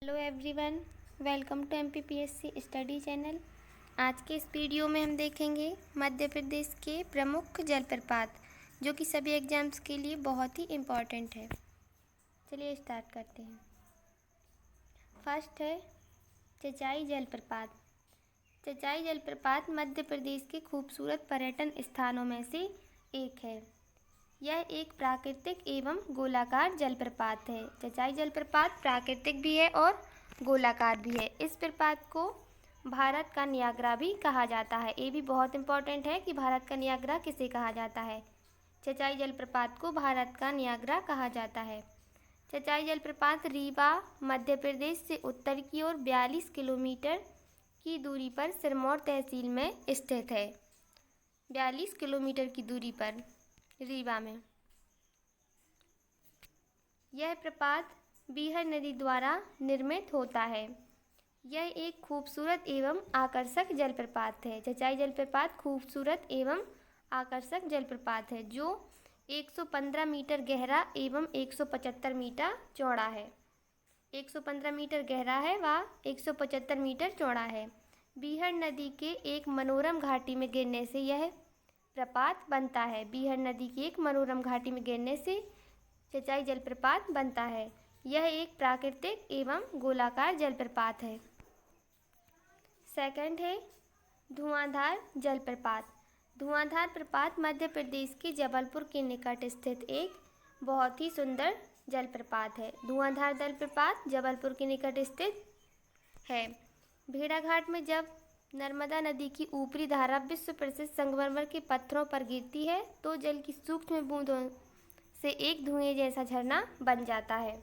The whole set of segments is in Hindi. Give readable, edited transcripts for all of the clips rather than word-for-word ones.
Hello everyone, welcome to MPPSC study channel. आज के इस वीडियो में हम देखेंगे मध्य प्रदेश के प्रमुख जलप्रपात, जो कि सभी एग्जाम्स के लिए बहुत ही इम्पॉर्टेंट है। चलिए स्टार्ट करते हैं। फर्स्ट है चचाई जलप्रपात। चचाई जलप्रपात मध्य प्रदेश के खूबसूरत पर्यटन स्थानों में से एक है। यह एक प्राकृतिक एवं गोलाकार जलप्रपात है। चचाई जलप्रपात प्राकृतिक भी है और गोलाकार भी है। इस प्रपात को भारत का नियाग्रा भी कहा जाता है। ये भी बहुत इंपॉर्टेंट है कि भारत का नियाग्रा किसे कहा जाता है। चचाई जलप्रपात को भारत का नियाग्रा कहा जाता है। चचाई जलप्रपात रीवा मध्य प्रदेश से उत्तर की ओर 42 किलोमीटर की दूरी पर सिरमौर तहसील में स्थित है। 42 किलोमीटर की दूरी पर रीवा में। यह प्रपात बीहर नदी द्वारा निर्मित होता है। यह एक खूबसूरत एवं आकर्षक जलप्रपात है। चचाई जलप्रपात खूबसूरत एवं आकर्षक जलप्रपात है जो 115 मीटर गहरा एवं 175 मीटर चौड़ा है। 115 मीटर गहरा है व 175 मीटर चौड़ा है। बीहर नदी के एक मनोरम घाटी में गिरने से यह प्रपात बनता है। बीहर नदी की एक मनोरम घाटी में गिरने से चचाई जलप्रपात बनता है। यह एक प्राकृतिक एवं गोलाकार जलप्रपात है। सेकंड है धुआंधार जलप्रपात। धुआंधार प्रपात मध्य प्रदेश के जबलपुर के निकट स्थित एक बहुत ही सुंदर जलप्रपात है। धुआंधार जलप्रपात जबलपुर के निकट स्थित है। भेड़ाघाट में जब नर्मदा नदी की ऊपरी धारा विश्व प्रसिद्ध संगमरमर के पत्थरों पर गिरती है तो जल की सूक्ष्म बूंदों से एक धुएं जैसा झरना बन जाता है।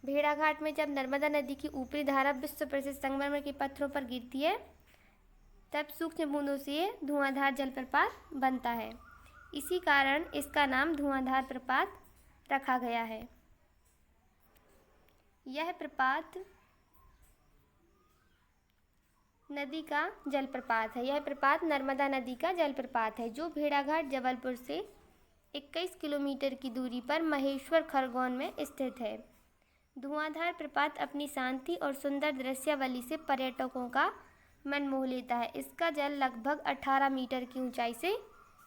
भेड़ाघाट में जब नर्मदा नदी की ऊपरी धारा विश्व प्रसिद्ध संगमरमर के पत्थरों पर गिरती है तब सूक्ष्म बूंदों से ये धुआंधार जलप्रपात बनता है। इसी कारण इसका नाम धुआंधार प्रपात रखा गया है। यह प्रपात नदी का जलप्रपात है। यह प्रपात नर्मदा नदी का जलप्रपात है जो भेड़ाघाट जबलपुर से 21 किलोमीटर की दूरी पर महेश्वर खरगोन में स्थित है। धुआंधार प्रपात अपनी शांति और सुंदर दृश्यावली से पर्यटकों का मन मोह लेता है। इसका जल लगभग 18 मीटर की ऊंचाई से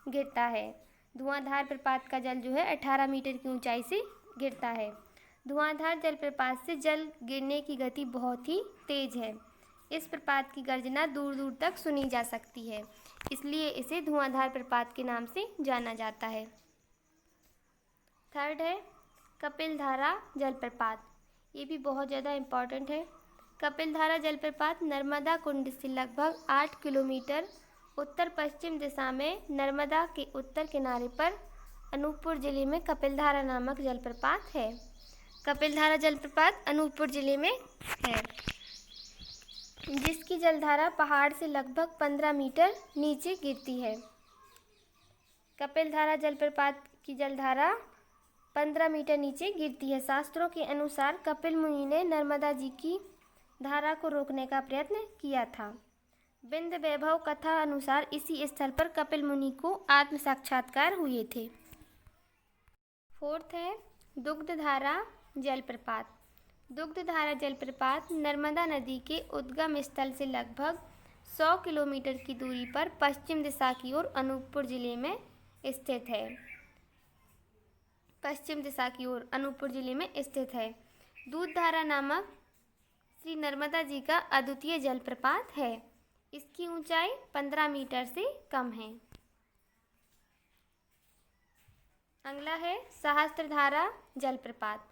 गिरता है। धुआंधार प्रपात का जल जो है 18 मीटर की ऊंचाई से गिरता है। धुआंधार जलप्रपात से जल गिरने की गति बहुत ही तेज है। इस प्रपात की गर्जना दूर दूर तक सुनी जा सकती है, इसलिए इसे धुआंधार प्रपात के नाम से जाना जाता है। थर्ड है कपिलधारा जलप्रपात। ये भी बहुत ज़्यादा इम्पॉर्टेंट है। कपिलधारा जलप्रपात नर्मदा कुंड से लगभग 8 किलोमीटर उत्तर पश्चिम दिशा में नर्मदा के उत्तर किनारे पर अनूपपुर जिले में कपिलधारा नामक जलप्रपात है। कपिलधारा जलप्रपात अनूपपुर जिले में है, जिसकी जलधारा पहाड़ से लगभग 15 मीटर नीचे गिरती है। कपिलधारा जलप्रपात की जलधारा 15 मीटर नीचे गिरती है। शास्त्रों के अनुसार कपिल मुनि ने नर्मदा जी की धारा को रोकने का प्रयत्न किया था। बिंद वैभव कथा अनुसार इसी स्थल पर कपिल मुनि को आत्म साक्षात्कार हुए थे। फोर्थ है दुग्धधारा जलप्रपात। दुग्धधारा जलप्रपात नर्मदा नदी के उद्गम स्थल से लगभग 100 किलोमीटर की दूरी पर पश्चिम दिशा की ओर अनूपपुर जिले में स्थित है। पश्चिम दिशा की ओर अनूपपुर जिले में स्थित है। दूधधारा नामक श्री नर्मदा जी का अद्वितीय जलप्रपात है। इसकी ऊंचाई 15 मीटर से कम है। अगला है सहस्त्रधारा जलप्रपात।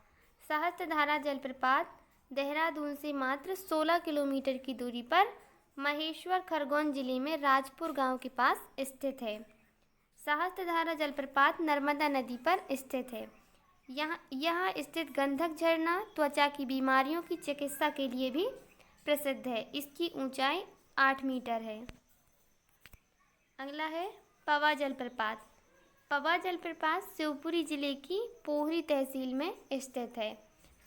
सहस्त्रधारा जलप्रपात देहरादून से मात्र 16 किलोमीटर की दूरी पर महेश्वर खरगोन जिले में राजपुर गांव के पास स्थित है। सहस्त्रधारा जलप्रपात नर्मदा नदी पर स्थित है। यहाँ स्थित गंधक झरना त्वचा की बीमारियों की चिकित्सा के लिए भी प्रसिद्ध है। इसकी ऊंचाई 8 मीटर है। अगला है पवा जलप्रपात। पवा जलप्रपात शिवपुरी जिले की पोहरी तहसील में स्थित है।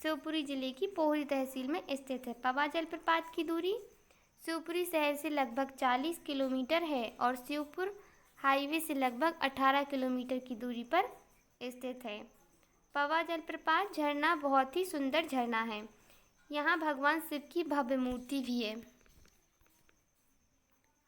शिवपुरी जिले की पोहरी तहसील में स्थित है। पवा जलप्रपात की दूरी शिवपुरी शहर से लगभग 40 किलोमीटर है और शिवपुर हाईवे से लगभग 18 किलोमीटर की दूरी पर स्थित है। पवा जलप्रपात झरना बहुत ही सुंदर झरना है। यहाँ भगवान शिव की भव्य मूर्ति भी है।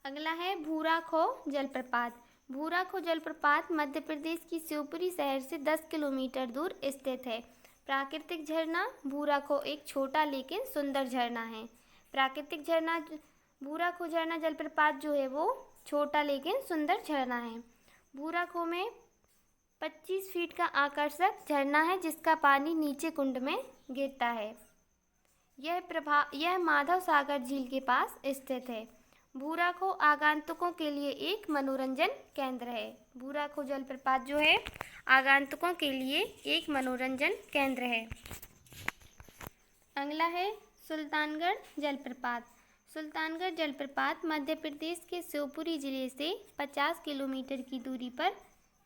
अगला है भूरा खो जलप्रपात। भूरा खो जलप्रपात मध्य प्रदेश की शिवपुरी शहर से 10 किलोमीटर दूर स्थित है। प्राकृतिक झरना भूरा खो एक छोटा लेकिन सुंदर झरना है। प्राकृतिक झरना भूरा खो झरना जलप्रपात जो है वो छोटा लेकिन सुंदर झरना है। भूरा खो में 25 फीट का आकर्षक झरना है जिसका पानी नीचे कुंड में गिरता है। यह माधव सागर झील के पास स्थित है। भूरा खो आगंतुकों के लिए एक मनोरंजन केंद्र है। भूरा खो जलप्रपात जो है आगंतुकों के लिए एक मनोरंजन केंद्र है। अगला है सुल्तानगढ़ जलप्रपात। सुल्तानगढ़ जलप्रपात मध्य प्रदेश के शिवपुरी जिले से 50 किलोमीटर की दूरी पर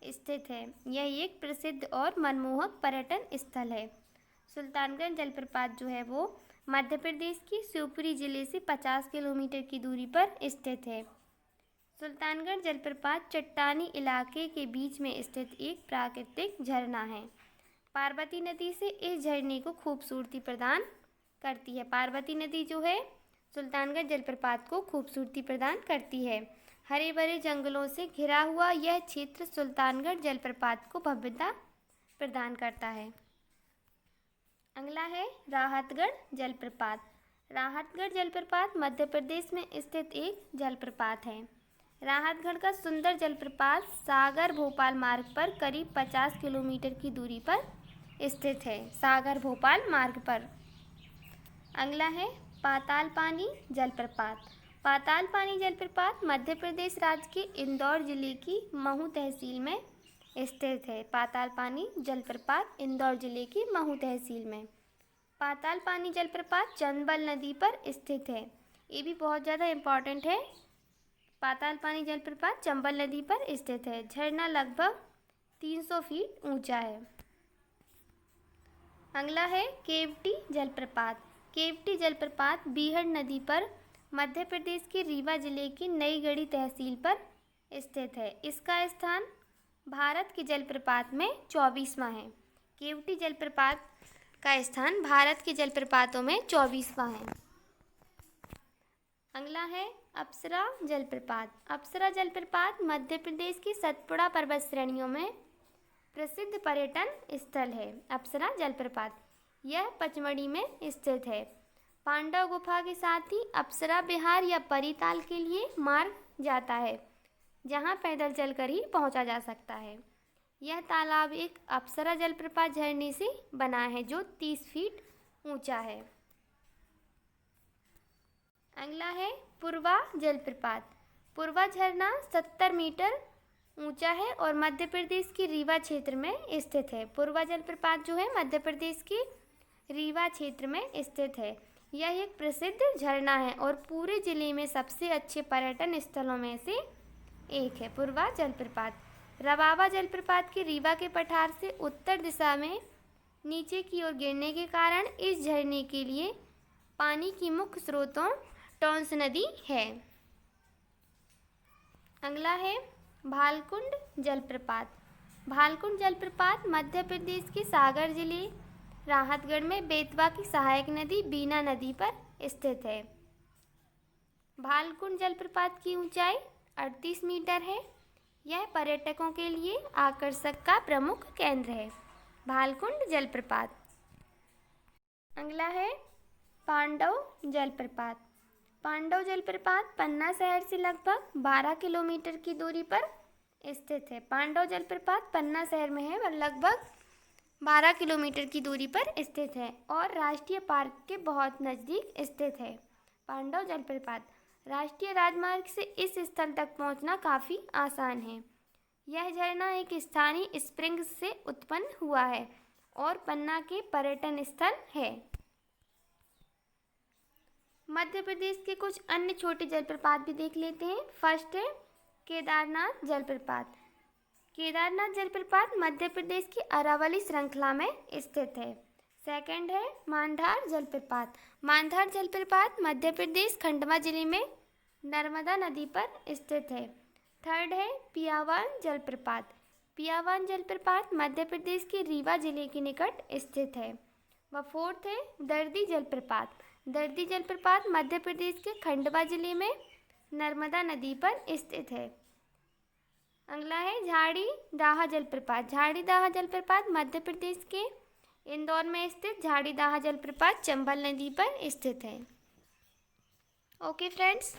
स्थित है। यह एक प्रसिद्ध और मनमोहक पर्यटन स्थल है। सुल्तानगढ़ जलप्रपात जो है वो मध्य प्रदेश के शिवपुरी जिले से 50 किलोमीटर की दूरी पर स्थित है। सुल्तानगढ़ जलप्रपात चट्टानी इलाके के बीच में स्थित एक प्राकृतिक झरना है। पार्वती नदी से इस झरने को खूबसूरती प्रदान करती है। पार्वती नदी जो है सुल्तानगढ़ जलप्रपात को खूबसूरती प्रदान करती है। हरे भरे जंगलों से घिरा हुआ यह क्षेत्र सुल्तानगढ़ जलप्रपात को भव्यता प्रदान करता है। अगला है राहतगढ़ जलप्रपात। राहतगढ़ जलप्रपात मध्य प्रदेश में स्थित एक जलप्रपात है। राहतगढ़ का सुंदर जलप्रपात सागर भोपाल मार्ग पर करीब 50 किलोमीटर की दूरी पर स्थित है। सागर भोपाल मार्ग पर। अगला है पाताल पानी जलप्रपात। पाताल पानी जलप्रपात मध्य प्रदेश राज्य के इंदौर जिले की महू तहसील में स्थित है। पाताल पानी जलप्रपात इंदौर जिले की महू तहसील में। पाताल पानी जलप्रपात चंबल नदी पर स्थित है। ये भी बहुत ज़्यादा इम्पॉर्टेंट है। पाताल पानी जलप्रपात चंबल नदी पर स्थित है। झरना लगभग 300 फीट ऊंचा है। अगला है केवटी जलप्रपात। केवटी जलप्रपात बीहड़ नदी पर मध्य प्रदेश के रीवा जिले की नई गढ़ी तहसील पर स्थित है। इसका स्थान भारत के जलप्रपात में 24वां है। केवटी जलप्रपात का स्थान भारत के जलप्रपातों में 24वां है। अगला है अप्सरा जलप्रपात। अप्सरा जलप्रपात मध्य प्रदेश की सतपुड़ा पर्वत श्रेणियों में प्रसिद्ध पर्यटन स्थल है। अप्सरा जलप्रपात यह पचमढ़ी में स्थित है। पांडव गुफा के साथ ही अप्सरा विहार या परिताल के लिए मार्ग जाता है जहां पैदल चलकर ही पहुंचा जा सकता है। यह तालाब एक अप्सरा जलप्रपात झरने से बना है जो 30 फीट ऊंचा है। अगला है पुरवा जलप्रपात। पुरवा झरना 70 मीटर ऊंचा है और मध्य प्रदेश के रीवा क्षेत्र में स्थित है। पुरवा जलप्रपात जो है मध्य प्रदेश के रीवा क्षेत्र में स्थित है। यह एक प्रसिद्ध झरना है और पूरे जिले में सबसे अच्छे पर्यटन स्थलों में से एक है। पुरवा जलप्रपात रवावा जलप्रपात के रीवा के पठार से उत्तर दिशा में नीचे की ओर गिरने के कारण इस झरने के लिए पानी की मुख्य स्रोतों टॉन्स नदी है। अगला है भालकुंड जलप्रपात। भालकुंड जलप्रपात मध्य प्रदेश के सागर जिले राहतगढ़ में बेतवा की सहायक नदी बीना नदी पर स्थित है। भालकुंड जलप्रपात की ऊंचाई 38 मीटर है। यह पर्यटकों के लिए आकर्षक का प्रमुख केंद्र है। भालकुंड जलप्रपात। अगला है पांडव जलप्रपात। पांडव जलप्रपात पन्ना शहर से लगभग 12 किलोमीटर की दूरी पर स्थित है। पांडव जलप्रपात पन्ना शहर में है और लगभग 12 किलोमीटर की दूरी पर स्थित है और राष्ट्रीय पार्क के बहुत नज़दीक स्थित है। पांडव जलप्रपात राष्ट्रीय राजमार्ग से इस स्थल तक पहुंचना काफ़ी आसान है। यह झरना एक स्थानीय स्प्रिंग से उत्पन्न हुआ है और पन्ना के पर्यटन स्थल है। मध्य प्रदेश के कुछ अन्य छोटे जलप्रपात भी देख लेते हैं। फर्स्ट है केदारनाथ जलप्रपात। केदारनाथ जलप्रपात मध्य प्रदेश की अरावली श्रृंखला में स्थित है। सेकंड है मांधार जलप्रपात। मांधार जलप्रपात मध्य प्रदेश खंडवा जिले में नर्मदा नदी पर स्थित है। थर्ड है पियावान जलप्रपात। पियावान जलप्रपात मध्य प्रदेश के रीवा जिले के निकट स्थित है। व फोर्थ है दर्दी जलप्रपात। दर्दी जलप्रपात मध्य प्रदेश के खंडवा जिले में नर्मदा नदी पर स्थित है। अगला है झाड़ी दाहा जलप्रपात। झाड़ी दाहा जलप्रपात मध्य प्रदेश के इंदौर में स्थित झाड़ी दाहा जलप्रपात चंबल नदी पर स्थित है। Okay friends.